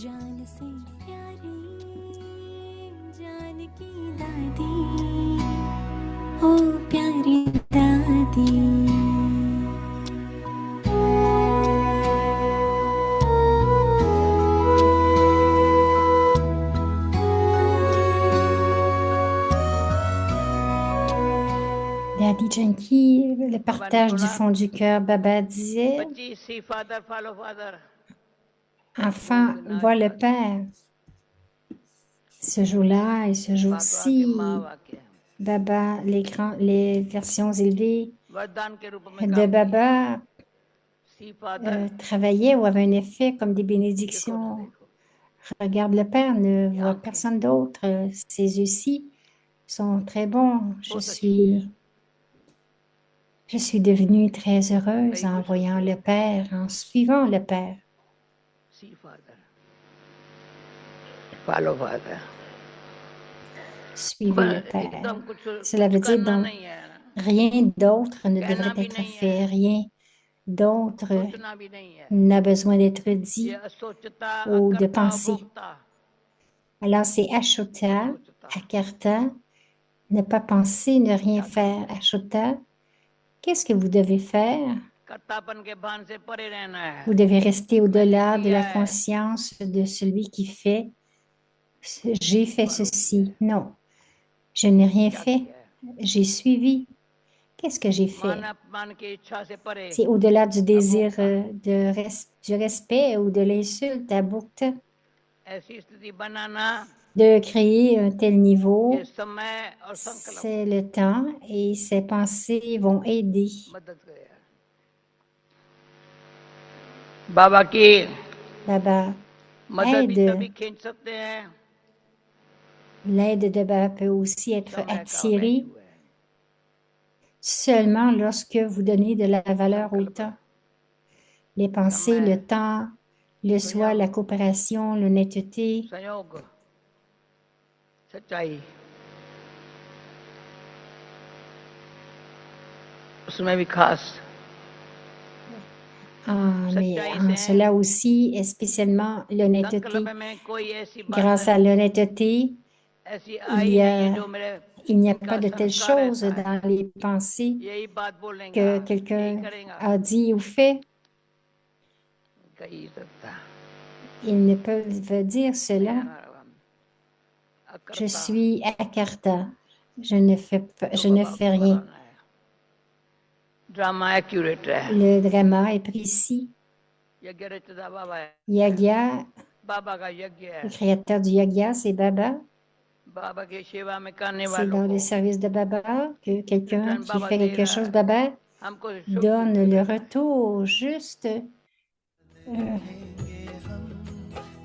जान से प्यारी जान की दादी ओ प्यारी दादी Daddy Janky, le partage du fond du cœur, Baba disait, enfant, vois le Père. Ce jour-là et ce jour-ci, Baba, les versions élevées de Baba travaillaient ou avaient un effet comme des bénédictions. Regarde le Père, ne voit personne d'autre. Ses yeux-ci sont très bons. Je suis devenue très heureuse en voyant le Père, en suivant le Père. Suivez le Père. Cela veut dire donc rien d'autre ne devrait être fait, rien d'autre n'a besoin d'être dit ou de penser. Alors c'est Ashota, Akarta, ne pas penser, ne rien faire. Ashota, qu'est-ce que vous devez faire? Vous devez rester au-delà de la conscience de celui qui fait. J'ai fait ceci. Non, je n'ai rien fait. J'ai suivi. Qu'est-ce que j'ai fait? C'est au-delà du désir du respect ou de l'insulte à Bhukta. De créer un tel niveau, c'est le temps et ces pensées vont aider. Baba aide. L'aide de Baba peut aussi être attirée seulement lorsque vous donnez de la valeur au temps. Les pensées, le temps, le soi, la coopération, l'honnêteté. Mais en cela aussi, et spécialement l'honnêteté. Grâce à l'honnêteté, il n'y a pas de telle chose dans les pensées que quelqu'un a dit ou fait. Ils ne peuvent dire cela. Je suis Akarta. Je ne fais rien. Le drama est précis. Yagya, le créateur du Yagya, c'est Baba. C'est dans le service de Baba que quelqu'un qui fait quelque chose, Baba, donne le retour juste,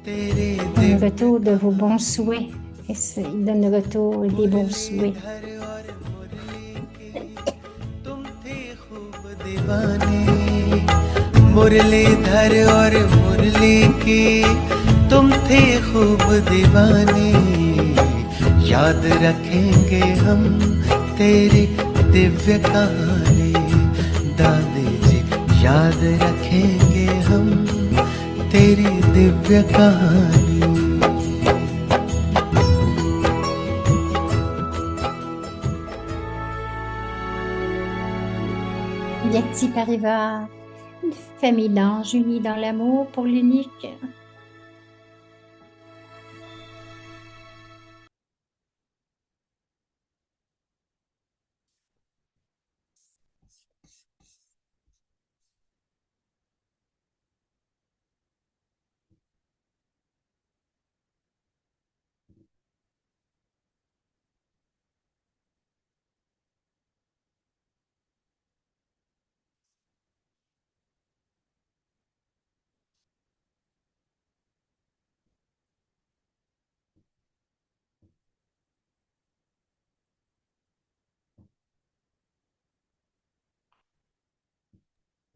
le retour de vos bons souhaits. Il donne le retour des bons souhaits. Muralidhar और मुरली की तुम थे खूब दीवाने याद रखेंगे हम तेरी दिव्य कहानी दादी जी याद रखेंगे हम तेरी दिव्य कहानी Yakti Parivar, une famille d'anges unis dans l'amour pour l'unique.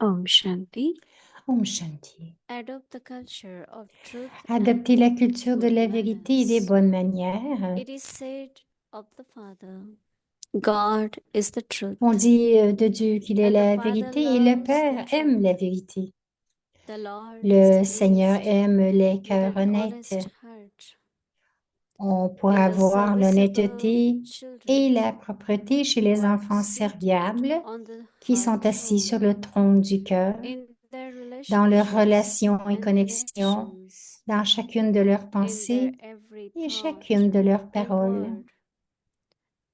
Om Shanti. Om Shanti. Adopt the culture of truth Adopter la culture de la vérité et des bonnes manières. It is said of the Father, God is the truth. On dit de Dieu qu'il est la vérité et le Père aime la vérité. The Lord Le is Seigneur pleased aime les with cœurs an honnêtes. honest heart. On In pourra the voir serviceable l'honnêteté et children la propreté chez who les are enfants seated serviables on the qui heart sont assis sur throne, le trône du cœur, in their dans leurs relationships relations et and connexions, actions, dans chacune de leurs in their pensées every et thought chacune de leurs and paroles. word.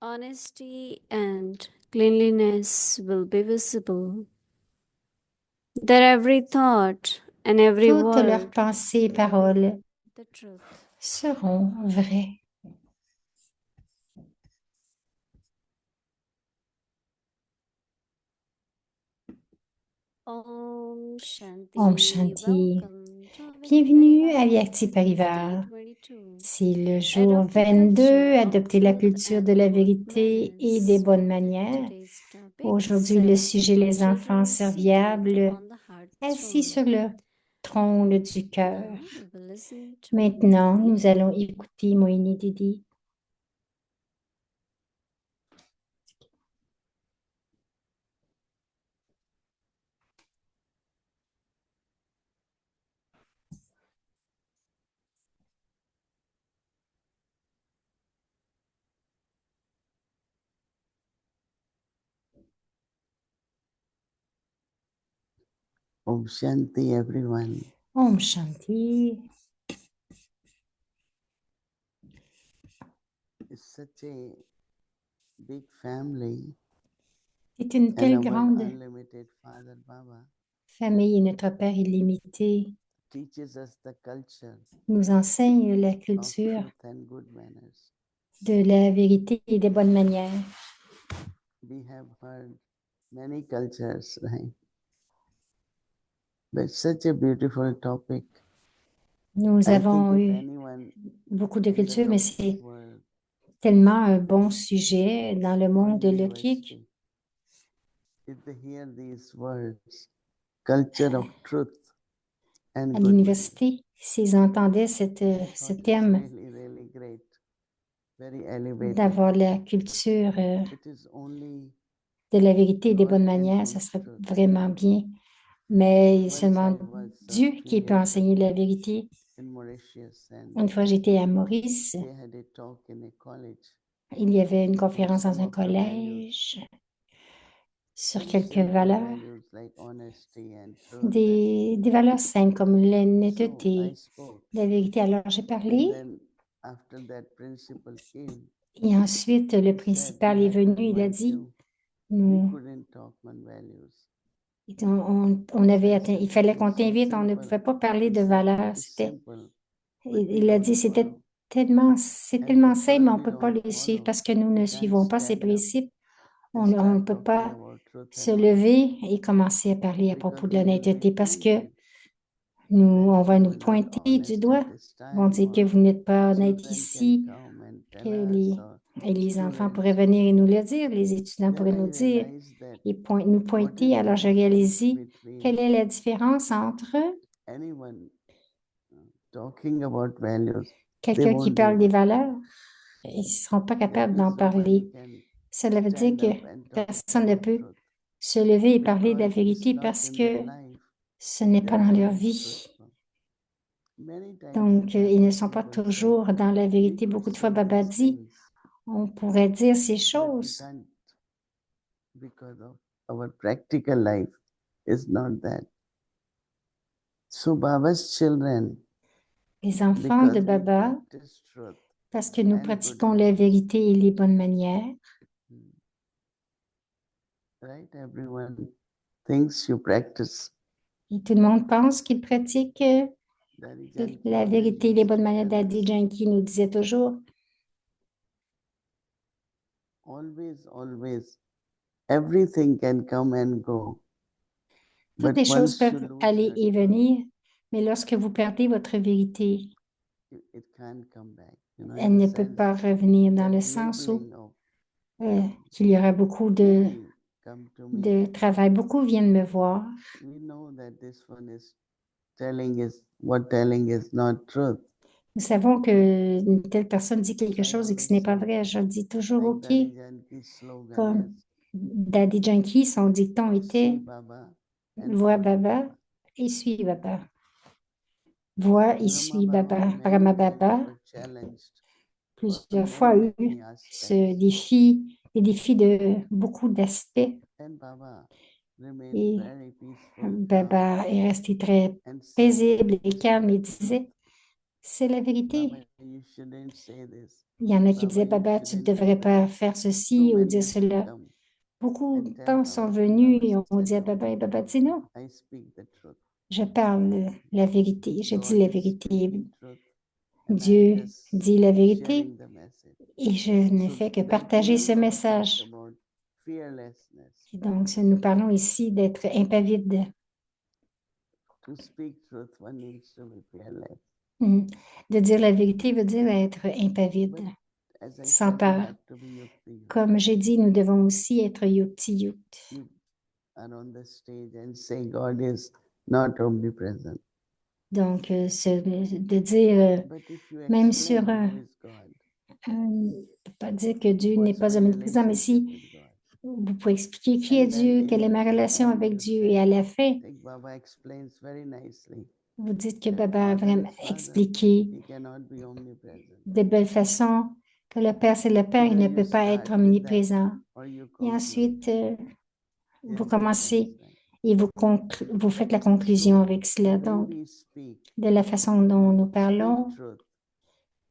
Honesty and cleanliness will be visible. That every thought and every Toutes leurs word pensées et will paroles be the truth. seront vraies. Om Shanti. Om Shanti. Welcome to Bienvenue à Avyakti Vyakti Parivar, Parivar. Day 22. C'est le jour Adopt the 22, culture of adopter la truth culture de and la good vérité et des manners. bonnes manières. Today's topic, Aujourd'hui, le sujet, serviceable les enfants children seated serviables on the heart assis throne. sur le trône du cœur. Now we will listen to Maintenant, Moini nous allons écouter Moïni Didi. Om Shanti, everyone. Om Shanti. It's such a big family, C'est une and telle our grande unlimited Father Baba famille et notre Père illimité teaches us the culture nous enseigne la of culture truth and good manners. de la vérité et des bonnes manières. We have heard many cultures, right? But such a beautiful topic. Nous I think avons if eu anyone beaucoup de in the cultures, mais Lokik c'est world, tellement un bon sujet dans le monde de on Lokik. university, if they hear these words, culture of truth and À good manners, l'université, s'ils entendaient ce they thought it's thème really, really great, very elevated. d'avoir la culture It is only de la vérité et des God bonnes can manières, ça teach serait truth. vraiment bien. Mais Once seulement I was a Dieu few qui peut years enseigner ago la vérité. in Mauritius, and Une fois, j'étais à Maurice. they had a talk in a college Il y avait une on conférence dans some un of the values, collège sur some quelques simple valeurs, values like honesty and truth. And des valeurs simples comme so I l'honnêteté, spoke, la vérité. Alors, j'ai and parlé then after that principal came, et ensuite, le he said, principal we est had to venu. Il a invite dit, you. We nous, couldn't talk on values. on avait I atteint, said, il it fallait is qu'on so t'invite, on ne simple. pouvait pas parler He de said, valeurs. it's C'était, simple, but we il a don't dit, c'était follow. c'est And tellement simple, mais because on we ne peut pas don't le suivre follow, parce que nous ne we can't suivons pas ces stand up principes. and On ne start peut talking pas about truth se and honesty lever et commencer à parler à propos because de we will be l'honnêteté parce que tainted on that va you nous were not pointer du honest doigt. at this Ils vont time, dire que or vous n'êtes pas honnête children can ici, come and que tell us, or et les enfants pourraient students. venir et nous le dire, les étudiants Then pourraient I nous dire realized that et nous what pointer. is the Alors j'ai difference réalisé between quelle est la différence entre anyone talking about values. They quelqu'un qui won't do parle des that. valeurs, ils ne seront pas That capables d'en means nobody parler. can Cela veut dire stand que up and talk personne ne about peut truth se lever et parler de la because it's vérité not parce in their que life. ce n'est They pas are dans leur not vie. truthful. Many times Donc, it ils ne happens, sont pas people say, toujours dans la we vérité. could Beaucoup de fois, say Baba these dit, things, on pourrait dire ces but we choses, can't because of our practical life is not that. So Baba's children, les enfants de because we Baba, practice truth parce que nous and good pratiquons la manners, vérité et les bonnes manières. right? Everyone thinks you practice. Et tout le monde pense qu'ils pratiquent Daddy Janki la always vérité et les used bonnes to manières. tell Daddy us, Janki nous disait toujours, always, everything can come and go. toutes But les choses once you peuvent lose aller that et truth, venir, mais lorsque vous perdez votre vérité, it can't come back. In elle ne the peut sense pas revenir dans that le sens où labeling of qu'il y aura beaucoup many come to me. de travail. Beaucoup viennent me voir. We know that this one is telling is not truth. Nous savons qu'une telle personne dit quelque chose et que ce n'est pas vrai. Je dis toujours Like OK. Daddy Janki's slogan Comme is, Daddy Janki, son dicton see était Baba and Vois forget Baba Baba. et suis Baba. Vois et suis Baba. Brahma Brahma Baba Baba were challenged for plusieurs fois many, eu many ce aspects. défi, les défis de beaucoup d'aspects. And Baba remained Et very peaceful, calm, Baba est resté très and said, paisible et "This is calme et the truth. disait, c'est la vérité. Baba, you shouldn't say this. Il y en a qui Baba, disaient, you Baba, tu ne shouldn't do devrais pas that." faire So ceci ou dire many used to cela. come Beaucoup and de tell temps sont Baba. venus Baba et on said, dit à "No, Baba et Baba dit non, I speak the truth. je parle la vérité, je dis God la is vérité. speaking truth, and I'm Dieu just dit la vérité sharing the message." et je ne So fais que then partager here ce Baba message. talked about fearlessness. Et donc, nous parlons ici d'être impavide. To speak truth, one needs to be fearless. De dire la vérité veut dire être impavide, But as I sans said, we peur. have to be yukti. Comme j'ai dit, nous devons aussi être yukti-yukti. You are on the stage and say God is not omnipresent. Donc, de dire, But if you même explain sur who is God, pas dire que Dieu n'est what's pas my omniprésent, mais relationship si with God? vous pouvez expliquer qui est And then Dieu, quelle est ma in the relation end avec you Dieu, say, et à la fin, I think Baba explains very nicely vous dites que that Baba a Father vraiment is Father, expliqué He cannot be omnipresent. de belle façon que le Père, c'est le Père, il Either ne you peut pas être start with that omniprésent. or you Et conclude. ensuite, vous There's a commencez difference, right? et vous faites la conclusion So avec the cela. way Donc, we speak, de la façon dont nous we parlons, speak truth,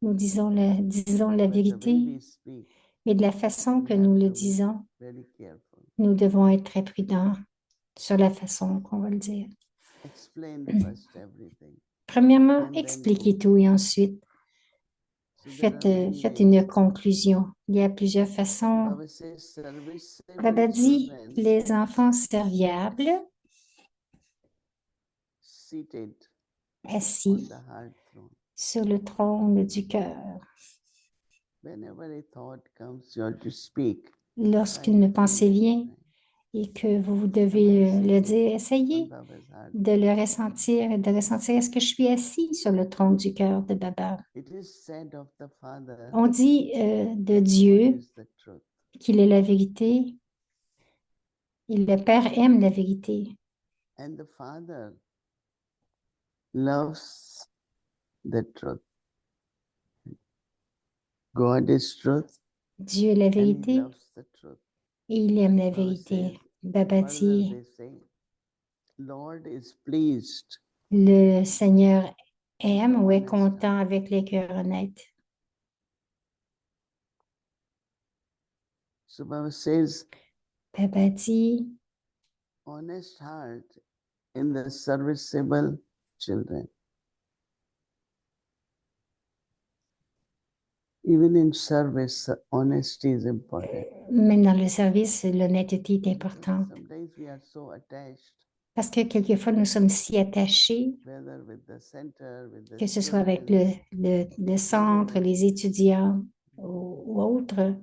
nous disons la but the way vérité, we speak, mais de la façon we que nous have le to be disons, very careful. nous devons être très prudents sur la façon qu'on va le dire. Explain first everything, Premièrement, and then expliquez conclude. tout et ensuite So there are many faites ways. une conclusion. Il y a plusieurs façons. Baba says, serviceable Baba dit, children les enfants serviables, seated on assis the heart throne. sur le trône du cœur. Whenever a thought comes, you have to speak. Lorsqu'une pensée vient et que vous devez le dire, On essayez Baba's heart. de le ressentir et de ressentir, est-ce que je suis assis sur le trône du cœur de Baba? It is said of the Father On dit de that God Dieu is the truth. qu'il est la vérité et le Père aime la vérité. And the Father loves the truth. God is truth Dieu est la and He vérité loves the truth. et il aime la Baba vérité. says, Baba further dit, they say, Lord is pleased. le Seigneur aime the ou est honest content heart. avec les cœurs honnêtes. So Baba says, Baba dit, honest heart in the serviceable children. Even in service, honesty is important. même dans le service, l'honnêteté est importante. Sometimes we are so attached, Parce que quelquefois, nous sommes si attachés, whether with the center, with the que ce soit avec students, le centre, les étudiants ou autres,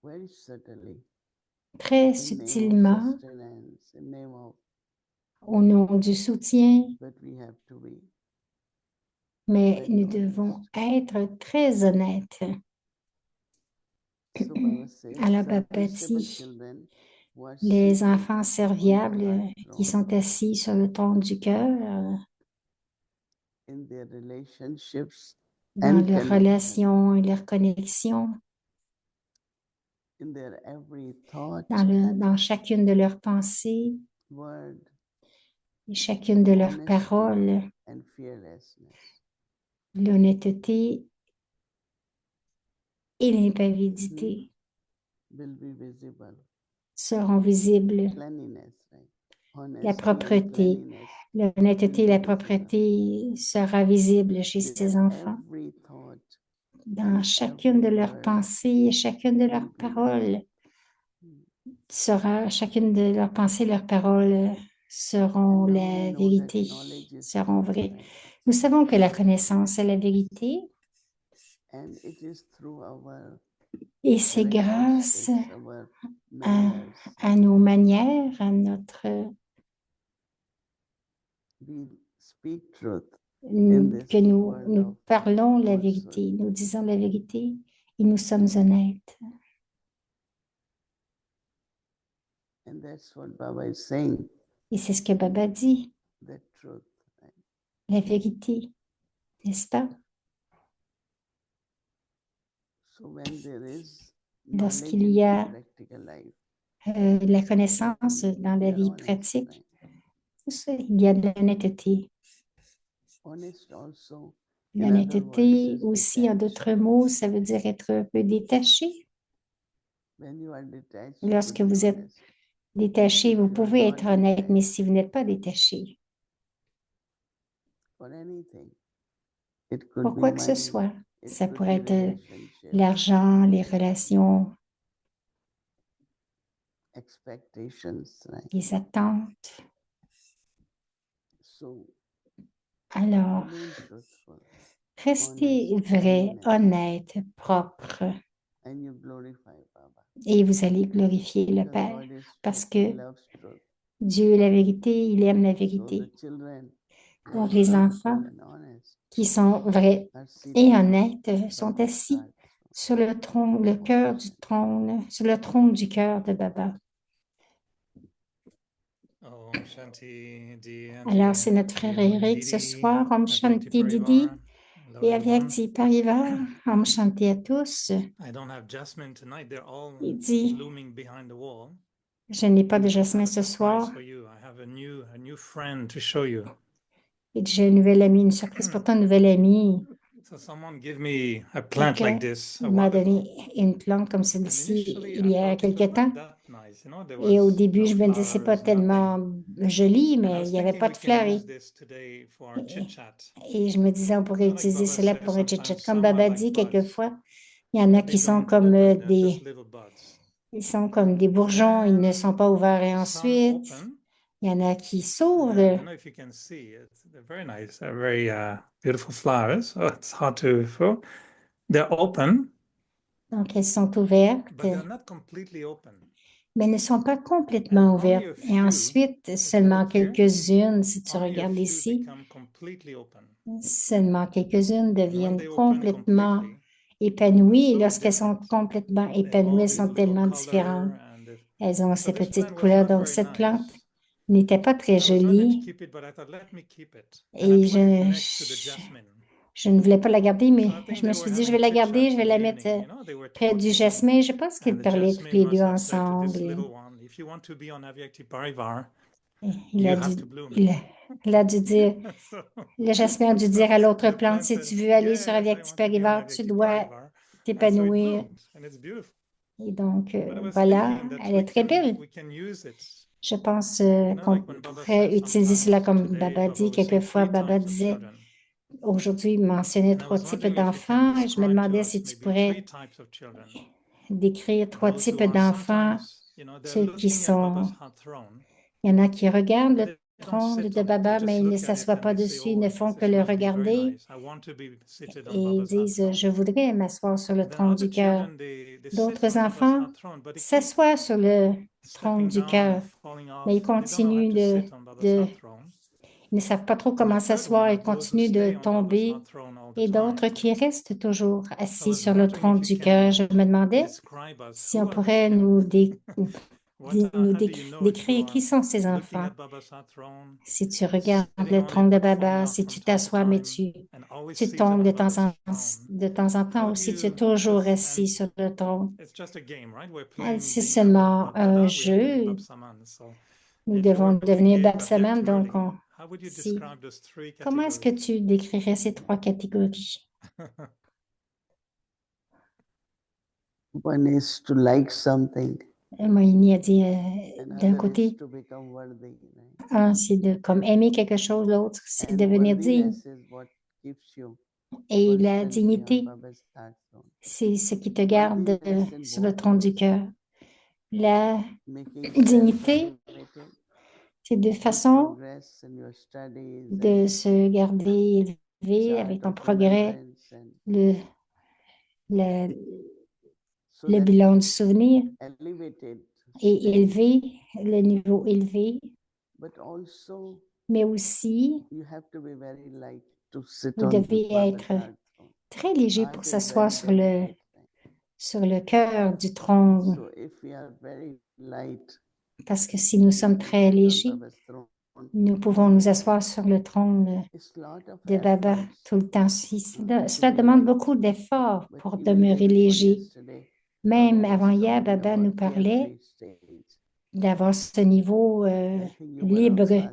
very subtly, très in name of subtilement, sustenance, in name of, au nom du soutien, but we have to be mais very nous honest. devons être très honnêtes. So Baba says, Alors, Baba serviceable dit, children who are les seated enfants on the serviables heart qui throne, sont assis sur le trône du cœur, in their relationships dans and leurs connection, relations et leurs connexions, in their every thought, dans chacune de leurs pensées word, et chacune de leurs honesty, paroles, and fearlessness. l'honnêteté et l'impavidité Will be visible. seront visibles. Cleanliness, right? La Honesty and propreté, cleanliness l'honnêteté et will la be visible. propreté sera visible chez Their ces enfants. every thought Dans and chacune de every leurs word pensées et chacune de will leurs be paroles chacune de leurs pensées et leurs paroles seront And now we la know that vérité, knowledge is seront truth, vraies. right? Nous savons que la connaissance est la vérité And it is through our et c'est grâce characteristics, our à, manners, à nos manières, à notre we speak truth in this que nous world of parlons la falsehood. vérité, nous disons la vérité et nous sommes honnêtes. And that's what Baba is saying, Et c'est ce que Baba dit, the truth. la vérité, n'est-ce pas? So when there is Lorsqu'il knowledge y in a the practical life, la connaissance dans la we are vie honest, pratique, right? tout ça, il y a de l'honnêteté. Honest also, in other words, L'honnêteté is aussi, en detached. d'autres mots, ça veut dire être un peu détaché. When you are detached, you Lorsque could be vous êtes honest. détaché, If vous you are pouvez not être honnête, detached mais si vous n'êtes pas détaché, for anything, it could pour be quoi que ce money, soit, it ça could pourrait be être relationship, l'argent, les relations, expectations, right? les attentes. So Alors, remain truthful, restez honest, vrai, cleanliness, honnête, propre, and you glorify Baba. et vous allez glorifier le Because Père, God is parce truth, He que loves truth. Dieu est la vérité, il aime la So vérité. the children who Donc, are les truthful enfants and honest qui sont vrais are et sitting on honnêtes sont Baba's assis heart. sur le trône, le cœur du trône, sur le trône du cœur de Baba. Om Shanti Di Alors, c'est notre frère Eric ce soir, Om Shanti Didi et Avyakti Parivar, Om Shanti à tous. I don't have Jasmine tonight. They're all Il dit, blooming behind the wall. je n'ai pas de I have jasmin a ce surprise soir. for you. I have a new friend to show you. Et j'ai une nouvelle amie, une surprise pour ton nouvel ami. So someone give me a plant like this a Il m'a while ago. donné une plante comme And celle-ci initially, il I y a thought it was quelque temps. not that nice. You know, there Et au was début, no je me disais, c'est pas flowers, nothing. tellement joli, And I mais was il n'y avait thinking pas we de can use fleurs. this today for Et, chit chat. et je me disais, on pourrait Like utiliser Baba cela says, pour un chit-chat. sometimes Comme some are Baba like dit, buds. quelquefois, il y en a They qui sont don't comme open, they're just little buds. ils sont comme des bourgeons, ils ne sont Then pas ouverts. Et some ensuite, open. il y en a qui I s'ouvrent. don't know if you can see it. They're very nice. They're very beautiful flowers. Oh, it's hard to show. They're open, Donc, elles sont ouvertes, but they're not completely open. mais ne sont pas And complètement only ouvertes. a Et few, ensuite, if you seulement look here, quelques-unes, si tu only a regardes few ici, become completely open. seulement quelques-unes And when deviennent they open complètement completely, épanouies. Et so lorsqu'elles sont different. complètement They have épanouies, all elles these sont little tellement color différentes. and Elles ont so ces this petites plant was couleurs. not Donc, very cette plante nice. n'était pas très And I was running to jolie. keep it, but I thought, let me keep it. And I Et put it next to the jasmine. je ne voulais pas la garder, mais So I think je me they suis were dit, je vais having la chit garder, je chats vais in la the mettre evening. You know, they were près du talking, jasmin. Je pense qu'ils and the parlaient tous jasmine les must deux have said to this ensemble. little one, if you want to be on Avyakti Parivar, Et il you a have dû, to bloom. il a dû dire, So, le jasmin a dû so dire à l'autre the plante, plant si said, tu veux aller sur yes, I Avyakti want to be on Parivar, tu Avyakti dois Parivar. And so it t'épanouir. bloomed, and it's beautiful. Et donc, But I was voilà, thinking that elle est très belle. we can use it. Je pense You know, qu'on like when Baba pourrait says utiliser cela sometimes, comme today Baba Baba dit. was saying Quelquefois, 3 Baba types of disait, children. aujourd'hui, il mentionnait And I 3 was types wondering if you can d'enfants. Je me describe to demandais us si tu maybe 3 pourrais types of children. décrire 3 Those who types are d'enfants. sometimes, you know, they're Ceux qui looking at Baba's sont, heart throne. il y en a qui regardent But le they don't trône sit de on it. They Baba, mais just ils ne look at it s'assoient and pas they say, dessus, ils oh, ne font que this le must be very regarder nice. I want to be seated on et ils Baba's heart disent, throne. je voudrais m'asseoir sur le And then trône other du cœur. children, they sit D'autres on Baba's enfants heart throne, but they keep s'assoient sur le trône stepping du down and cœur, falling mais ils off. They don't know how continuent to sit on Baba's de heart throne. ils ne savent pas trop And the comment third one s'asseoir, are ils those who continuent de stay on Baba's tomber, heart throne all the et d'autres time. qui restent toujours So I assis was sur le wondering trône if you du cœur. can Je me demandais describe us si who on are these pourrait nous, children. How do you know if you décrire are qui sont ces looking enfants. at Baba's heart throne, Si tu regardes sitting le on trône it de but falling Baba, off si from tu time to t'assois, mais time, and always tu seated tombes on Baba's throne? de temps en temps, How ou do si tu es you toujours just assis sur le trône. it's just a game, right? We're playing C'est game at seulement Bab un Dada. We have to be jeu. Bab Saman. So Nous if you devons were devenir to give Babsaman, Avyakti donc Murli, how would you si. describe those 3 Comment est-ce que categories? tu décrirais ces 3 catégories? One is to like something, Moïni a dit, d'un another is côté, to become worthy. Right? un, c'est de comme aimer quelque chose, l'autre, c'est And devenir digne. worthiness is what keeps you Et la constantly on dignité, Baba's heart throne. c'est ce qui te garde Worthiness in sur le both trône du ways, cœur. La making dignité, self-elevated c'est de with façon progress in your studies de and se garder élevé chart avec ton of progrès, remembrance, and le, le, so le that bilan du souvenir elevated et state, élevé, le niveau élevé, but also mais aussi, you have to be very light to sit vous on devez Baba's être heart throne. très léger Heart pour is s'asseoir very delicate. sur le cœur du trône. So if we are very light, parce que si nous sommes très légers, nous pouvons nous asseoir sur le trône de Baba tout le temps. Cela demande beaucoup d'efforts pour demeurer léger. Même avant-hier, Baba nous parlait d'avoir ce niveau libre.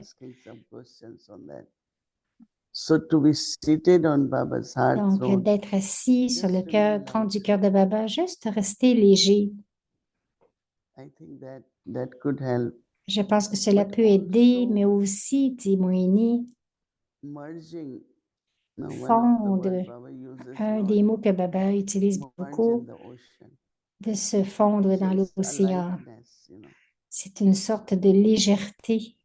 Donc, d'être assis sur le tronc du cœur de Baba, juste rester léger. Je pense que cela peut aider, mais aussi, dit Moini, fondre, un des mots que Baba utilise beaucoup, de se fondre dans l'océan. C'est une sorte de légèreté.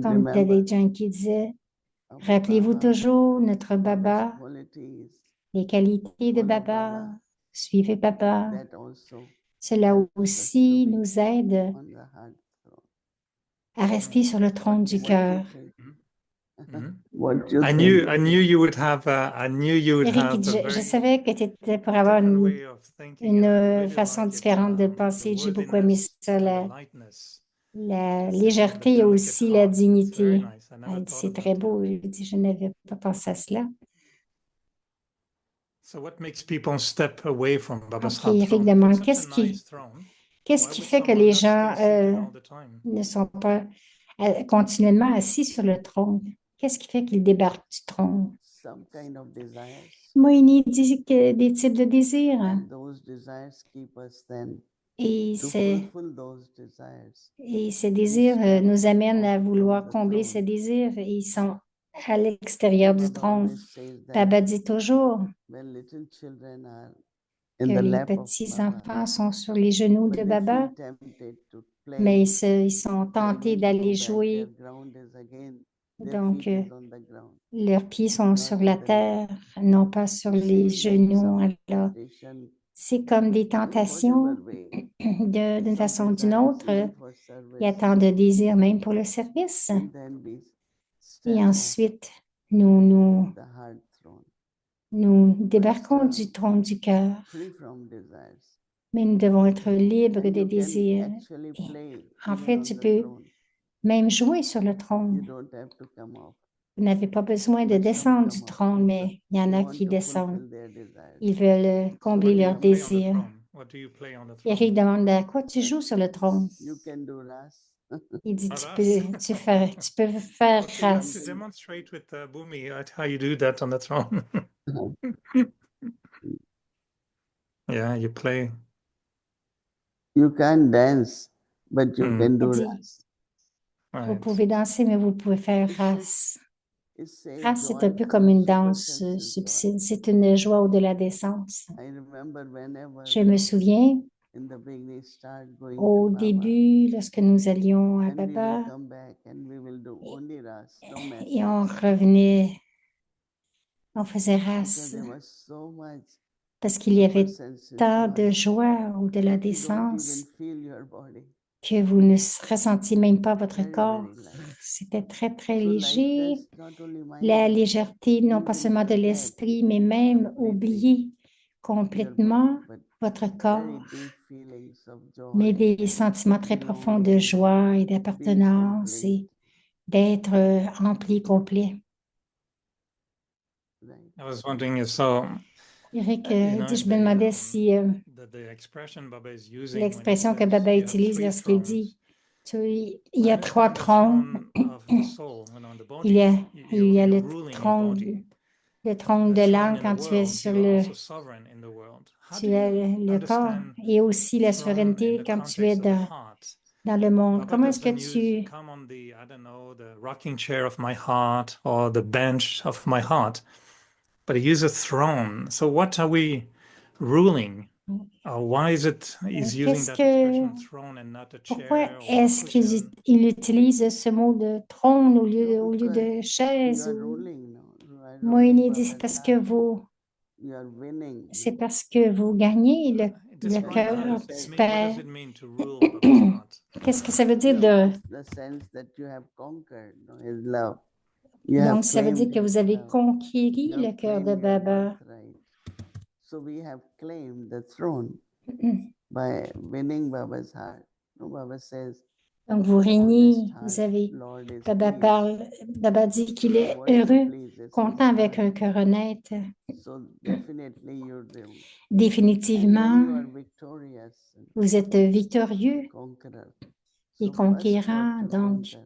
Comme Dadi Janki disait, rappelez-vous toujours notre Baba, les qualités de Baba, suivez Baba. Cela aussi nous aide à rester sur le trône du cœur. I knew you would have Eric, je savais que tu étais pour avoir une façon différente de penser. J'ai beaucoup aimé ça, la légèreté et aussi la dignité. Elle dit, c'est très beau. Je dis, je n'avais pas pensé à cela. Ok, Eric demande, qu'est-ce qui fait que les gens ne sont pas continuellement assis sur le trône? Qu'est-ce qui fait qu'ils débarquent du trône? Moini dit que des types de désirs. Et ces désirs nous amènent à vouloir combler ces désirs et ils sont à l'extérieur du trône. Baba dit toujours que les petits-enfants sont sur les genoux de Baba, mais ils sont tentés d'aller jouer. Donc, leurs pieds sont sur la terre, non pas sur les genoux. Alors, c'est comme des tentations d'une façon ou d'une autre. Il y a tant de désirs même pour le service. Et ensuite, nous débarquons du trône du cœur. Mais nous devons être libres des désirs. Et en fait, tu peux même jouer sur le trône. Vous n'avez pas besoin de descendre du trône, mais il y en a qui descendent. Ils veulent combler leurs désirs. Eric demande à quoi tu joues sur le trône. Il dit tu peux faire race. Demonstrate with Bhumi how you do that on the throne. Yeah, you play. You can't dance, but you can do dit, race. Vous pouvez danser, mais vous pouvez faire race. Race, c'est un peu comme une danse subtile. C'est une joie au-delà des sens. Je me souviens, au début, lorsque nous allions à Baba, et on revenait, on faisait race, parce qu'il y avait tant de joie au-delà des sens que vous ne ressentiez même pas votre corps. C'était très, très léger. La légèreté, non pas seulement de l'esprit, mais même oublier complètement votre corps, mais des sentiments très profonds de joie et d'appartenance et d'être rempli complet. I was wondering if so. Eric dit, je me demandais si l'expression que Baba utilise lorsqu'il dit il y a trois trônes. Il y a le trône de l'âme quand tu es sur tu as le corps et aussi la souveraineté quand tu es dans le monde. Comment est-ce que tu come on the, I don't know, the rocking chair of my heart or the bench of my heart, but he uses a throne. So what are we ruling? Why is it he's using that expression throne and not a chair? Pourquoi est-ce qu'il utilise ce mot de trône au lieu de chaise? Moi, il dit c'est parce que vous gagnez le cœur du Père. Qu'est-ce que ça veut dire Donc, ça veut dire que vous avez conquéri le cœur de Baba. So we have claimed the throne by winning Baba's heart. No, Baba says, Donc, vous régnez, vous avez, Lord is Baba pleased. parle, Baba dit qu'il est heureux, content avec un cœur honnête. So definitely you do. And then Définitivement, you are victorious and vous êtes victorieux conqueror. et So first conquérant. what to Donc, conquer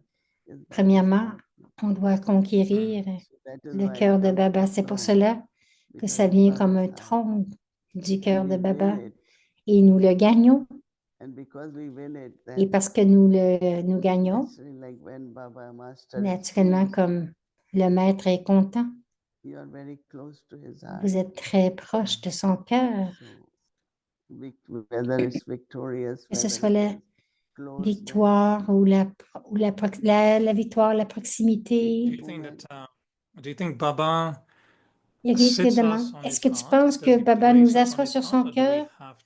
is Baba's premièrement, heart. on doit conquérir So that is le why cœur it de comes Baba. to C'est pour throne, cela que because ça of vient comme Baba's un heart. trône du And cœur de we Baba. win it. Et nous le gagnons. And because we win it, Et then parce que nous gagnons, naturally, like when Baba Master is naturellement, pleased, comme le maître est content, you are very close to his heart. vous êtes très proche de son cœur. So whether it's victorious, Que ce whether soit it la is closeness, victoire ou la victoire, la Do proximité. you think that do you think Baba Eric te sits demande, us on est-ce his que tu heart? penses Does que he Baba place nous us on assoit his sur heart, son or do we cœur have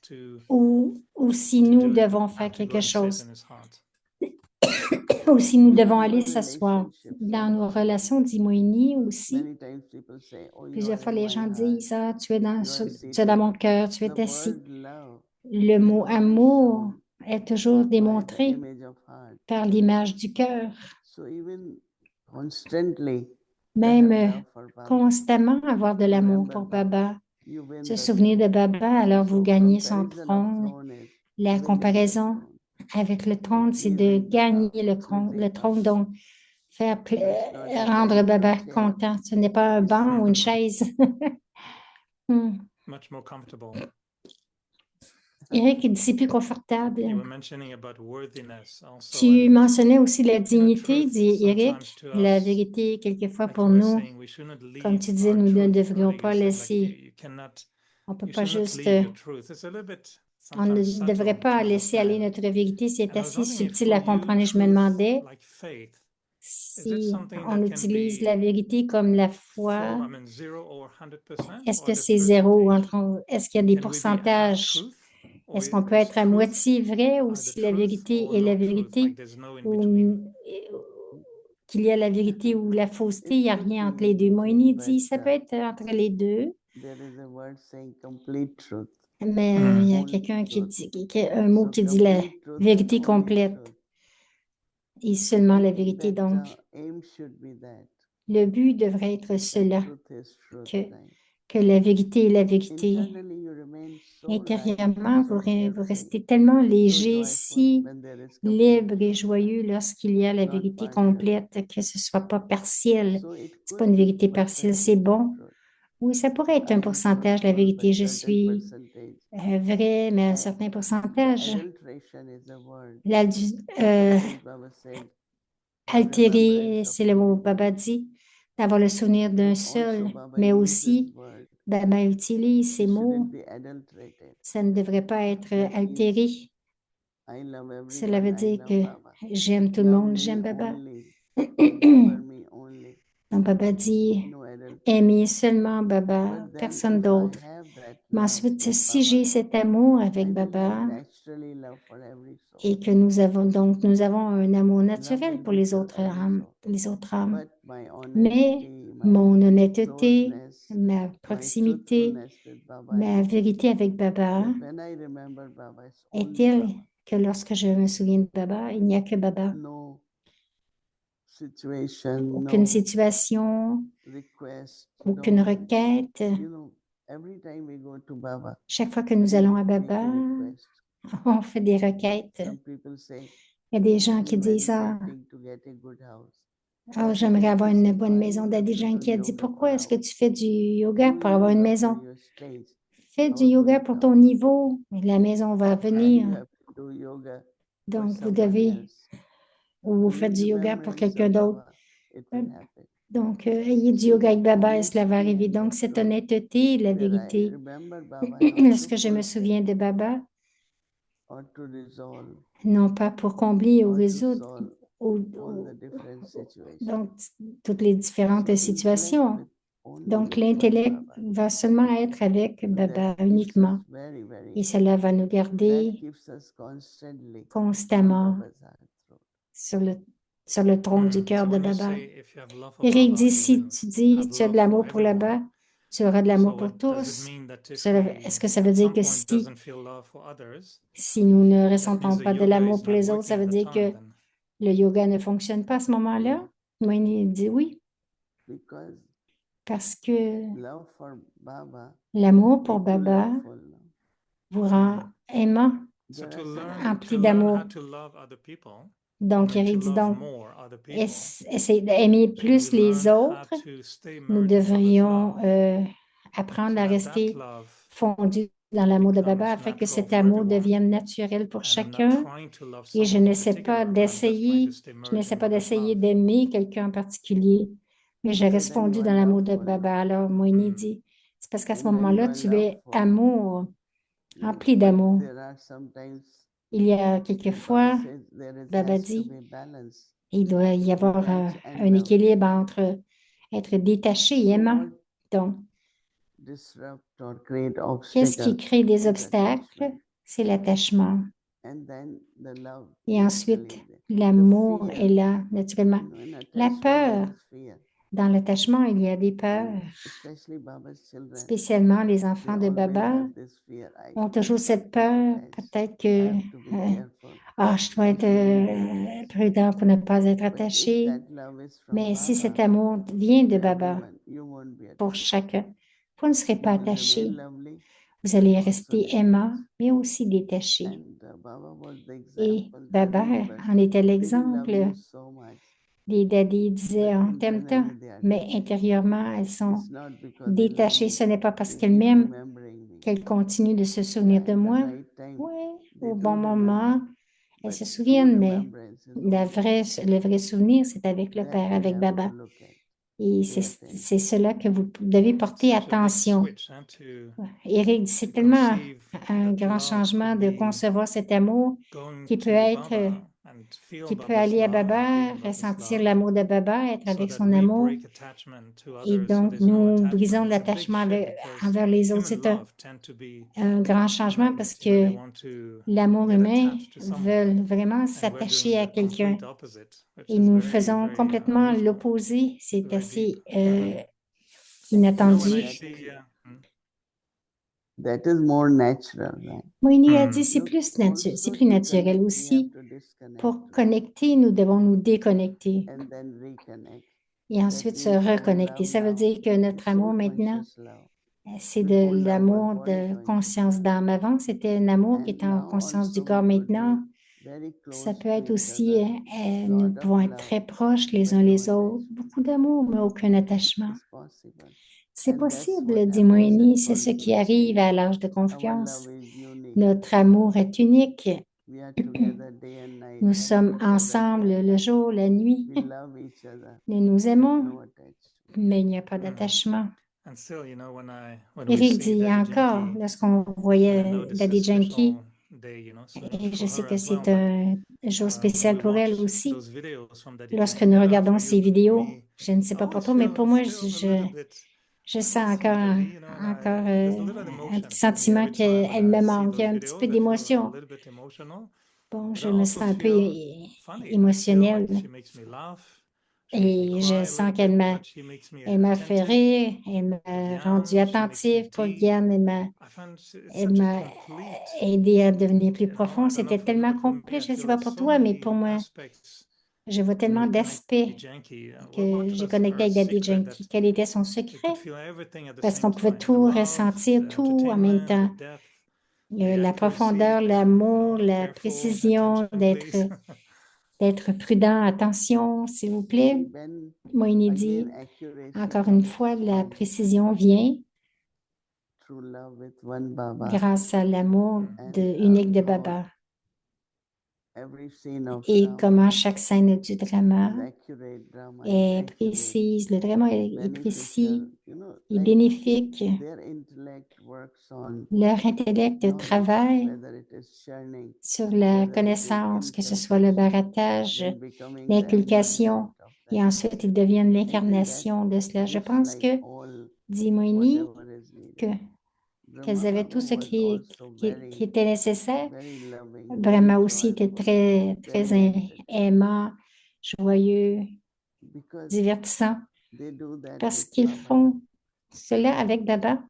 ou si to nous do it? devons Have faire to go quelque and sit chose? in his heart? Ou si nous even devons in aller our s'asseoir? relationships Dans nos also. relations, dit Moïni aussi, Many times people say, "Oh, you plusieurs are fois in les my gens heart. disent, ah, tu es You are tu es dans seated." mon cœur, tu The es assis. word love Le is mot always amour shown est toujours by the démontré image of heart. par l'image du cœur. So even constantly to Même have love for Baba, constamment avoir de l'amour remember pour Baba, Baba, you win se the souvenir de throne. Baba, alors vous So gagnez son comparison of trône. throne is La winning the comparaison throne. avec le trône, c'est de Pleasing Baba, gagner le pleasing trône, Baba. donc faire So it's not a rendre bench or Baba chair. content. Ce n'est pas un It's banc ou une chaise. Hmm. Much more comfortable. Eric, il dit c'est plus confortable. You were mentioning about worthiness also, Tu and mentionnais aussi la dignité, truth dit Eric. sometimes to La us, vérité, quelquefois like pour you were nous, saying, we shouldn't comme leave tu disais, our nous ne truth. devrions Earlier pas you said, like, laisser, you cannot, on peut you pas should not juste, leave your truth. It's a little bit on ne sometimes devrait subtle pas to laisser aller understand. notre vérité. C'est And I was assez wondering if subtil for à you, comprendre. Et je me truth, demandais like faith, is it si something on that can utilise be la vérité comme la full, foi. I mean 0 or 100%, Est-ce or que the c'est zéro ou percentage? est-ce qu'il y a des Can we be half pourcentages? truth, or Est-ce qu'on peut is être à truth moitié vrai ou the si la truth vérité or est la no truth? Like vérité there's no in ou between. qu'il y a la vérité ou la fausseté, il It n'y a could rien entre be les deux. anything, Moïni dit, ça but peut être entre les deux, there is a word saying complete truth, mais il y a only quelqu'un qui truth. dit, un mot So qui dit la complete truth, vérité only complète truth. et seulement I la think vérité. that Donc, aim should be that. le but devrait être That cela, truth is truth. que, Right? que la vérité est la vérité. Internally, you remain so light, Intérieurement, so vous carefree, restez tellement so léger, joyful si when there is complete libre et truth, joyeux lorsqu'il y a la not vérité partial. complète, que ce soit pas partiel. So it C'est pas could une be vérité partielle, c'est percentage of bon. truth. Oui, ça pourrait être un I am pourcentage, la truthful, vérité. but Je certain suis percentage. vrai, mais un And certain the pourcentage. adulteration is a word. Euh, Sometimes Baba said, "Oh, altérer, remembrance of c'est le mot only Baba one." dit, d'avoir le souvenir d'un So seul, also Baba mais uses aussi, word. Baba utilise ces It mots. shouldn't be adulterated. Ça ne devrait pas être That altéré. means I love Cela veut everyone, I dire love que Baba. j'aime tout le Love monde, me j'aime Baba. only. Remember me only. Donc, Baba dit, No adulteration. aimer seulement Baba, But then personne if I d'autre. have that Mais love ensuite, with si Baba, j'ai cet amour avec I will have Baba naturally love for every soul. et que nous avons un amour Love naturel will pour be les for autres every âmes, soul. les autres âmes. But my Mais honesty, mon my honnêteté, closeness, ma my proximité, truthfulness with Baba ma is vérité avec Baba that when I remember Baba, it's est only telle Baba. que lorsque je me souviens de Baba, il n'y a que Baba. No situation, Aucune no situation, request, aucune no, requête. every time we go to Baba, Chaque fois que nous allons à make Baba, a request. on fait des requêtes. Some people say, Il y a des "Oh, gens I'm qui disent, ah, meditating to get a good house." oh, I j'aimerais avoir une said, bonne "Why maison. you Il y a have des to gens do qui ont dit, yoga pourquoi for est-ce que house? tu fais du yoga Do pour avoir une yoga for maison? your stage. Fais The du house yoga will pour ton come. niveau. La maison va You venir. have to do yoga for Donc, vous someone devez, else. ou vous With faites du yoga pour remembrance quelqu'un of d'autre. Baba, it will happen. Donc, ayez du So yoga avec that Baba et cela va honesty arriver. and Donc, that cette truth, honnêteté, la where I vérité. remember Baba not to Lorsque je me fulfill souviens de Baba, or to resolve non pas pour combler ou or to résoudre solve ou- all the ou- different situations. donc toutes les différentes So situations. intellect with only Donc, with l'intellect Baba. va seulement être avec So Baba that keeps uniquement. us very, very, Et cela va nous that garder keeps us constantly on constamment Baba's heart throne. sur le trône du cœur So de when you Baba. say if you have love for Eric Baba, dit, you si will tu dis have tu as de love for l'amour pour everyone. Baba, tu auras de l'amour So pour what does it tous. mean that if Est-ce que ça veut at dire some que point doesn't feel love for others, si nous ne that means ressentons the pas de yoga l'amour is pour not les autres, ça working veut at that dire time que then? le yoga ne fonctionne pas à ce moment-là? Moïni dit oui, Because parce que love for Baba l'amour pour makes you Baba loveful. vous rend aimant, So There to are some learn rempli how d'amour. to love other people, Donc, I mean, to il dit love donc, more other people, essayer d'aimer should we plus les learn how autres. to stay Nous merged in Baba's devrions love, apprendre so à that rester love fondus dans l'amour de Baba becomes afin que natural cet for amour everyone. devienne naturel pour And I'm not chacun. trying to love Et je someone in n'essaie pas particular, but I'm just trying to d'essayer, stay je merged n'essaie in pas Baba's d'essayer love. d'aimer quelqu'un en particulier, mais je So reste then you fondue are dans l'amour de loveful. Baba. Alors, Moïni dit, c'est parce qu'à ce And when you moment-là, are tu es loveful, amour, rempli but d'amour. there are sometimes Il y a Baba quelquefois, says there Baba has to dit, be balance. il doit y avoir Detach and un love. équilibre entre être détaché et So aimant. what Donc, disrupt or create qu'est-ce qui obstacle crée des is obstacles? attachment. C'est l'attachement. And then the love Et ensuite, naturally there. l'amour The fear, est là, naturellement. in La attachment peur. there is fear. Dans l'attachement, il y a des peurs. And especially Baba's children, Spécialement les they enfants de always Baba have this fear. ont toujours I've cette got to peur, attach. peut-être I que have to be careful. je dois I être shouldn't attach. prudent pour ne pas être But if attaché. that love is from Mais si cet Baba, amour vient de to Baba everyone, you won't be pour attached. chacun, vous ne serez You pas will remain attaché. lovely, Vous allez also rester detached. aimant, mais aussi détaché. And Baba was the Et example. Baba Daddies were, en était they love l'exemple. you so much. Les daddies disaient, But on t'aime tant, internally they are mais detached. intérieurement, elles sont It's not because they love détachées. me. Ce n'est pas parce They qu'elles keep m'aiment remembering me. qu'elles continuent de se souvenir de At the moi. right time, Oui, they au do bon moment, remember. elles But se true souviennent, mais remembrance is only le vrai souvenir, c'est avec le that Père, we avec have Baba. to look at. Et Pay c'est attention. cela que vous devez It's porter such a big attention. switch, to Eric dit, c'est to tellement conceive un that grand love changement could de be concevoir cet amour going qui peut to être, Baba and feel qui peut Baba's aller à love and be Baba, in Baba's ressentir love, l'amour de Baba, être so avec that son we amour. break attachment to Et others. So donc, there's no nous attachment. brisons It's a big l'attachement shift because envers les autres. human C'est love tend to be un grand changement parce innate, that they que want to l'amour get humain attached to someone, veut vraiment and we're s'attacher doing à the quelqu'un. complete opposite, which Et is nous very, faisons very complètement unusual, l'opposé. C'est very assez deep. You know, inattendu. When I that see, is, that is more natural, right? Moïni a dit, c'est Look, plus also plus to naturel connect, we aussi. have to disconnect Pour connecter, nous devons nous déconnecter and then reconnect. et ensuite se reconnecter. Ça veut dire que notre amour maintenant, Conscious love. c'est Before de love l'amour was body de conscious. conscience d'âme. Avant, c'était un amour qui And était en now conscience du also corps. we could Maintenant, be very ça close peut to être each aussi, other. nous Lot of pouvons être love, très proches les but uns no les autres. attachment. Beaucoup d'amour, mais aucun attachement. It's possible. C'est And that's possible, what dit happens Moïni, at c'est ce qui confiance. arrive à l'âge de Our confiance. love is unique. Notre amour est unique. We are together day and night. Nous sommes ensemble le jour, la nuit. We love each other, Nous nous but aimons, no attachment. mais il n'y a pas d'attachement. and still, when we Eric see dit Daddy encore, Janki, lorsqu'on and I voyait know this is Daddy a Janki, special day, et je for sais her que as well, c'est but un jour when spécial we pour elle watch aussi, those videos from Daddy lorsque Janki, nous I don't know regardons for ces you, but vidéos, me, je ne sais I pas pour always toi, mais pour moi, feel a little bit je sens missing Daddy, encore there's a little un emotion petit for me sentiment every time when qu'elle me I see manque, il y those a un petit peu videos. I feel a d'émotion. little bit emotional, Bon, but je I me also sens un peu feel funny. I feel émotionnelle like she makes me laugh, she makes me et je cry a sens little qu'elle bit, m'a but she makes me elle m'a fait attentive. rire, elle m'a Pour rendu Gyan, she makes me attentive pour deep. Gyan, I find it's elle such a m'a complete, aidé à devenir plus I profond. don't know C'était for you, tellement but for me, complet, I je ne sais feel pas pour so toi, mais pour many moi, aspects je vois when tellement we connect to d'aspects Janky. What que j'ai was connecté her avec Daddy secret that Janky. Quel était son we secret? could feel everything at the Parce same qu'on pouvait time? The tout love, ressentir, the tout en même entertainment, temps. the depth, the La accuracy, profondeur, l'amour, la careful, précision, attention, please. d'être prudent. Attention, s'il vous plaît. See, when Moïni again dit, accuracy encore une comes fois, la from précision vient true love with one Baba, grâce à l'amour and unique de how Baba. every scene of Et drama comment chaque scène du drama is accurate, drama is est accurate, précise, le drama est précis, beneficial, est like bénéfique. their intellect works on Leur intellect knowledge, travaille whether it is churning, sur la whether it is connaissance, que ce soit le inculcation, baratage, then becoming the l'inculcation, embodiment of et that. ensuite ils deviennent I think that l'incarnation de cela. Je gives pense like que, all dit Moïni, whatever is needed. que qu'elles Brahma avaient Baba tout ce was also qui very, était nécessaire. very loving, Brahma very aussi était joyful, très very entertaining, aimant, joyeux, because divertissant, they do that parce with qu'ils Baba. font Cela avec Baba.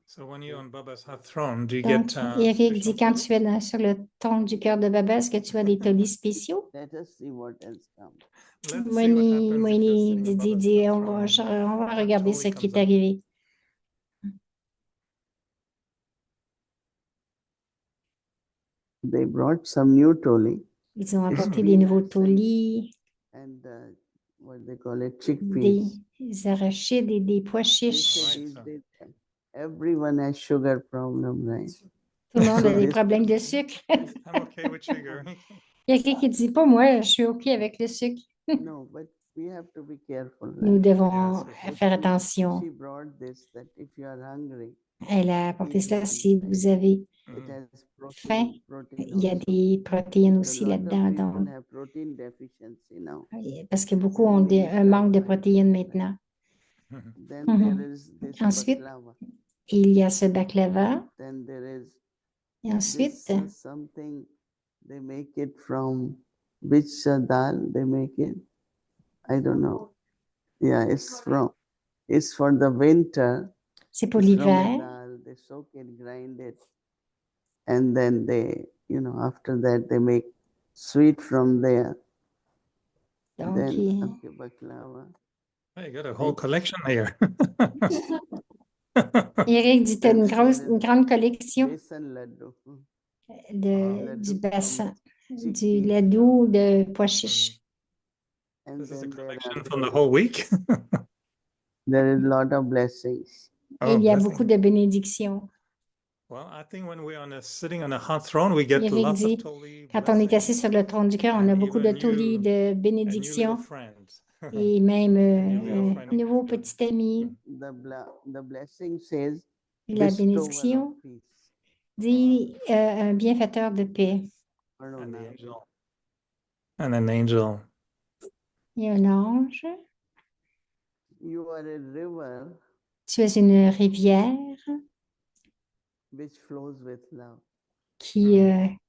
So when you're on Baba's heart throne, do you Donc, get Eric dit, special quand tolli? tu es sur le trône du cœur de Baba, est-ce que tu as des tolis spéciaux? Let us see what else comes. Let's see what happens if you're Moini sitting on dit, Baba's dit, heart on va, throne. on va What regarder tolli ce qui comes est up? arrivé. They brought some new toli Ils ont apporté Green des nouveaux essence tolis, and what they call it, chickpeas. des arachides et des pois They chiches. say Right, these so- days everyone has sugar problem, right? Tout le monde a So des this- problèmes de sucre. I'm okay with sugar. Il y a quelqu'un qui dit, pas moi, je suis OK avec le sucre. No, but we have to be careful, Nous right? devons Yes, yes. faire attention. She brought this that if you are hungry, Elle a apporté cela. Si vous avez it Mhm. has faim, protein il y a also. des protéines So aussi lot of là-dedans. people Donc, have protein deficiency now. parce que beaucoup ont un manque de protéines maintenant. Then Mhm. there is this Ensuite, baklava. il y a ce baklava. Then there is Et ensuite, this something they make it from which dal they make it. I don't know. Yeah, it's for the winter. c'est pour It's from a l'hiver. dal. They soak it, grind it, and then they, after that they make sweet from there. Donc, Then okay, baklava. You got a whole collection here. Eric dit, tu as une grande collection Besan laddu. du bassin, du chickpeas. ladou de pois chiches. And This is a then there collection are from the whole week. there is a lot of blessings. Et il y a blessing. beaucoup de bénédictions. Well, I think when we're sitting on a heart throne, we get Eric lots dit, of toli quand on est assis blessings sur le trône du cœur, on a and beaucoup de even tolis de and new little bénédictions friends. et même little un friend. nouveau petit ami. The blessing says, La bestower bénédiction of peace. dit un bienfaiteur de paix. And the Varuna. angel. And an angel. Il y a un ange. You are a river Tu es une rivière which flows with love. qui,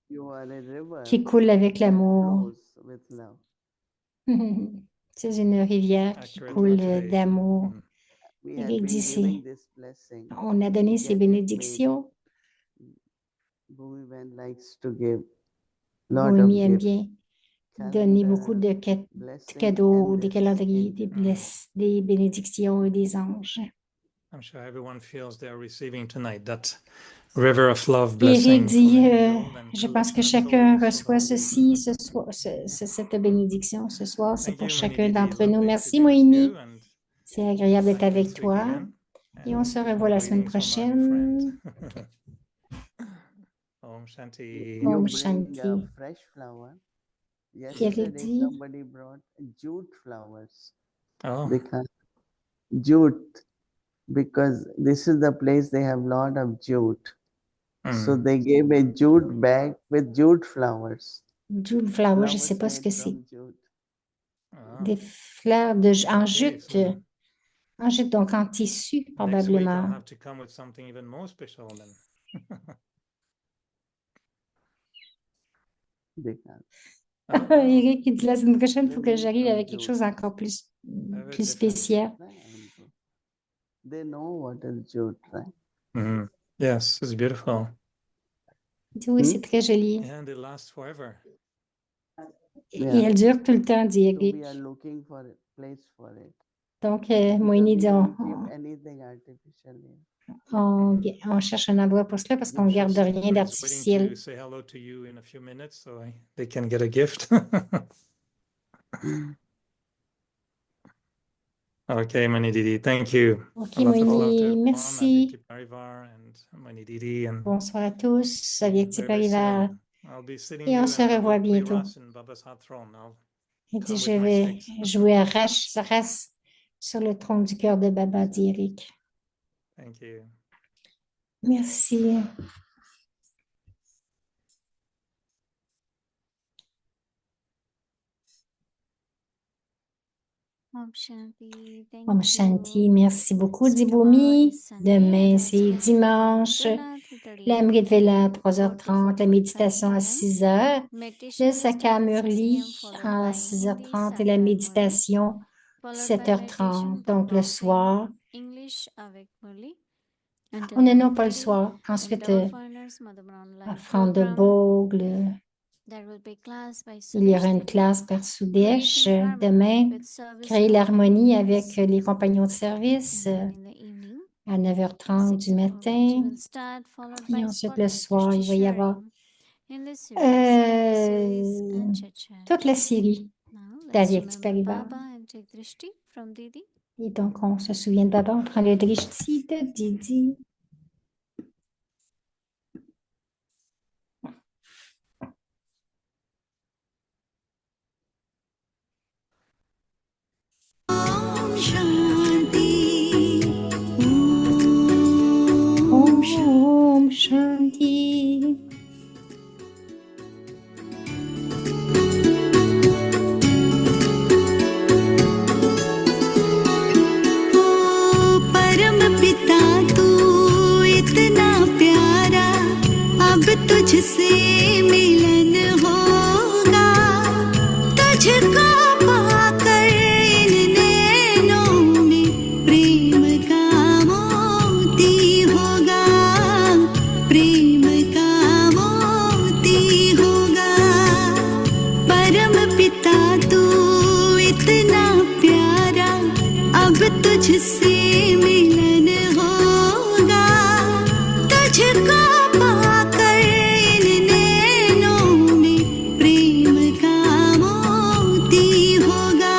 You are a river qui coule avec that l'amour. flows with love. Tu es une rivière qui Accurate coule motivation. d'amour. Mhm. We Eric have been dit, giving this blessing. on a donné ces Get it bénédictions. Bhumivan likes to give lot of Bohémie aime gifts. bien donner Calendar, beaucoup de blessing, cadeaux, and des this calendriers, angel. des bénédictions et des anges. I'm sure everyone feels they're receiving tonight that river of love Eric blessing dit, from an angel and je pense que collection of chacun tolis reçoit from the ceci week. ce soir, cette bénédiction ce soir. C'est Thank pour you, chacun Moini Didi. d'entre nous. Lovely to Merci, be with Moïni. you, and C'est agréable d'être back avec next week toi. again. Et on se And revoit la semaine greetings from our new friend. prochaine. Om Shanti. You Om bring Shanti. a fresh flower. Eric Yesterday dit, somebody brought jute flowers. Oh, Because jute, because this is the place they have lot of jute. So mm. they gave a jute bag with jute flowers. jute flower, je ne sais Flowers pas ce que made c'est. from jute. Ah, Des fleurs en okay, jute. so En jute, donc en tissu, next week I'll probablement. have to come with something even more special then. Because Oh, wow. Eric il dit la semaine prochaine, il faut que They j'arrive make avec from quelque jute. chose encore plus Very different. spécial. They know what is jute, right? Mhm. Yes, it's beautiful. Il dit, oui, c'est très joli. And it lasts forever. Et Yeah. elle dure tout le temps, dit So we Eric. are looking for a place for it. Donc, Because Moïni we dit, don't keep anything artificially. on cherche un endroit pour cela parce qu'on ne I'm sure garde rien someone is waiting d'artificiel. to say hello to you in a few minutes, so they can get a gift. Okay, Mani Didi, thank you. Ok, A lot of love to Moïni, everyone, merci. Aditi Parivar and Mani Didi, and Bonsoir à tous. Avyakti very, very Parivar. soon I'll be sitting Et you on se and revoit hopefully bientôt. Ras in Baba's heart throne. I'll Il dit, come je with my vais sticks. jouer à Saras sur le trône du cœur de Baba, dit Eric. Thank you. Merci. Om Shanti. Thank Om you. Shanti, merci beaucoup, So tomorrow Diboumi. is Sunday. Demain, The c'est schedule dimanche. for Vela 3:30 La AM, Vela à 4 to 3h30, la 4:45 méditation à PM. 6h. Meditation Le will start at 6 Sakamurli AM, followed à by Hindi 6h30 et la Sakamurli. méditation 7h30. Donc le soir, English avec Murli. on n'a pas le soir. Ensuite, offrande de Bogle. Il y aura une classe par Soudesh. Demain, créer l'harmonie avec les compagnons de service à 9h30 du matin. Et ensuite, le soir, il va y avoir toute la série d'Avicti Parivar. Et donc, on se souvient de Baba, on prend le drishti de Didi. Om Shanti. परम पिता तू इतना प्यारा, अब तुझसे मिलन होगा, तुझको पाकर इन नैनों में प्रेम का मोती होगा, प्रेम का मोती होगा। परम पिता तू इतना प्यारा, अब तुझसे मिलन होगा, तुझको पाकर इन नैनों में प्रेम का मोती होगा,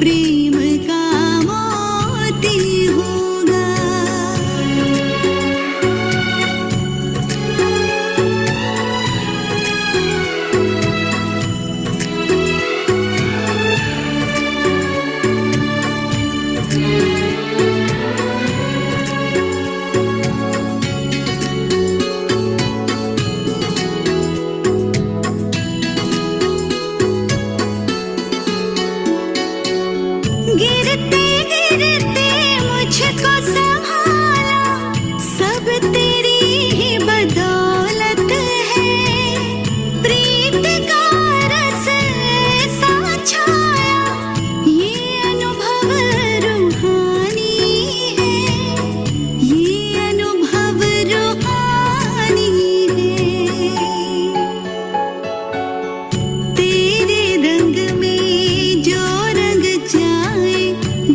प्रेम का मोती होगा। गिरते गिरते मुझको संभाला, सब तेरी ही बदौलत है, प्रीत का रस ऐसा छाया, ये अनुभव रूहानी है, ये अनुभव रूहानी है। तेरे रंग में जो रंग जाए,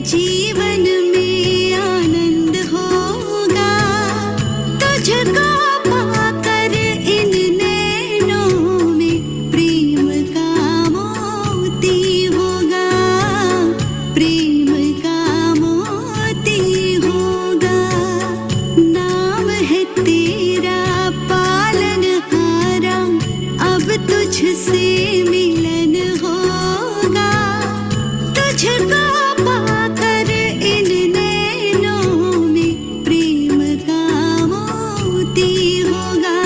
जीवन में आनंद होगा, तुझको पाकर इन नैनों में प्रेम का मोती होगा, प्रेम का मोती होगा। नाम है तेरा पालनहारा, अब तुझसे मिलन होगा, तुझको पाकर इन नैनों में प्रेम का मोती होगा,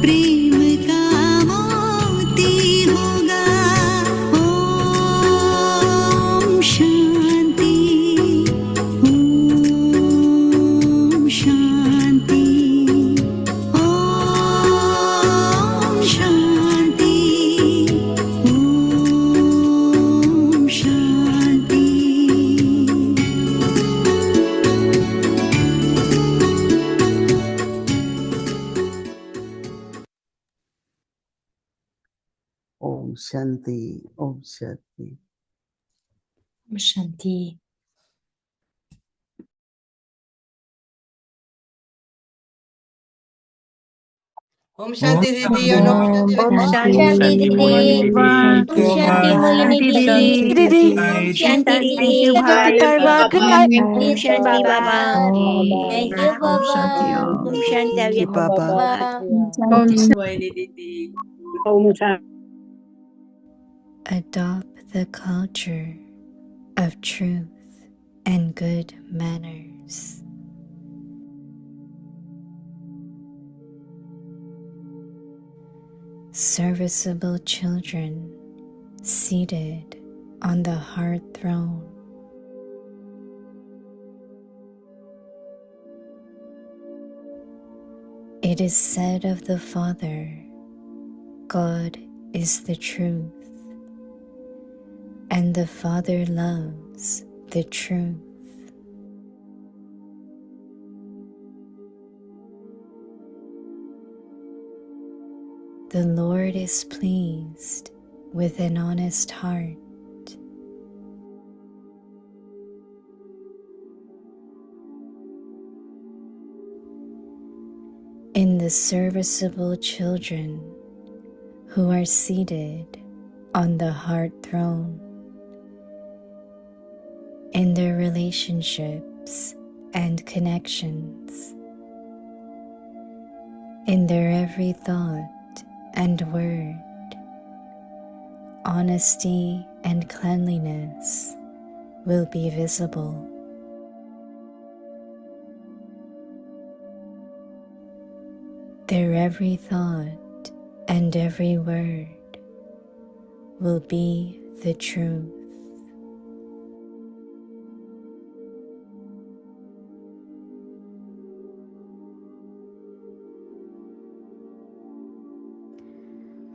प्रेम का मोती होगा। ओम शांति, ओम शांति, ओम शांति, ओम Shanti. Om Shanti, Om Shanti. Om Shanti. Om Shanti Didi, Om Om Shanti Shanti. Shanti Didi. Shanti Shanti Baba. Moyini Didi. Didi. Shanti Thank you, Didi. Bye. Parva. Good Bye. night. Shanti Baba. Om Thank you, Baba. Om Shanti Avya Baba. Baba. Adopt the culture of truth and good manners. Serviceable children seated on the heart throne. It is said of the Father, God is the truth, and the Father loves the truth. The Lord is pleased with an honest heart. In the serviceable children who are seated on the heart throne, in their relationships and connections, in their every thought and word, honesty and cleanliness will be visible. Their every thought and every word will be the truth.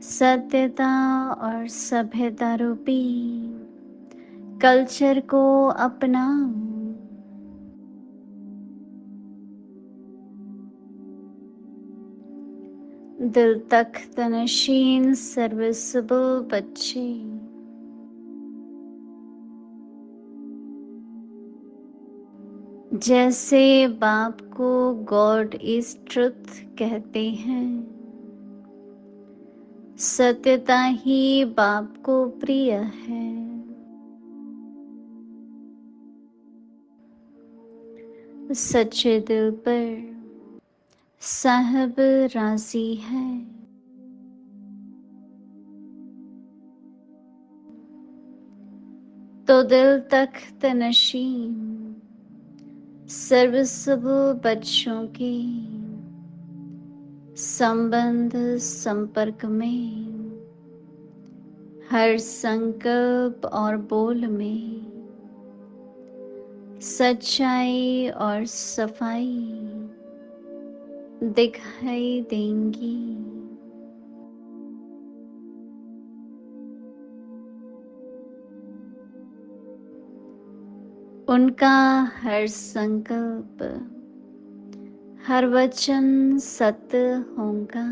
सत्यता और सभ्यता रूपी कल्चर को अपनाओ। दिल तख्त नशीन सर्विसेबल बच्चे जैसे बाप को गॉड इज ट्रुथ कहते हैं, सत्यता ही बाप को प्रिय है। सच्चे दिल पर साहब राजी है। तो दिल तख्त नशीन सर्विसेबल बच्चों के संबंध संपर्क में हर संकल्प और बोल में सच्चाई और सफाई दिखाई देंगी। उनका हर संकल्प, हर वचन सत्य होगा।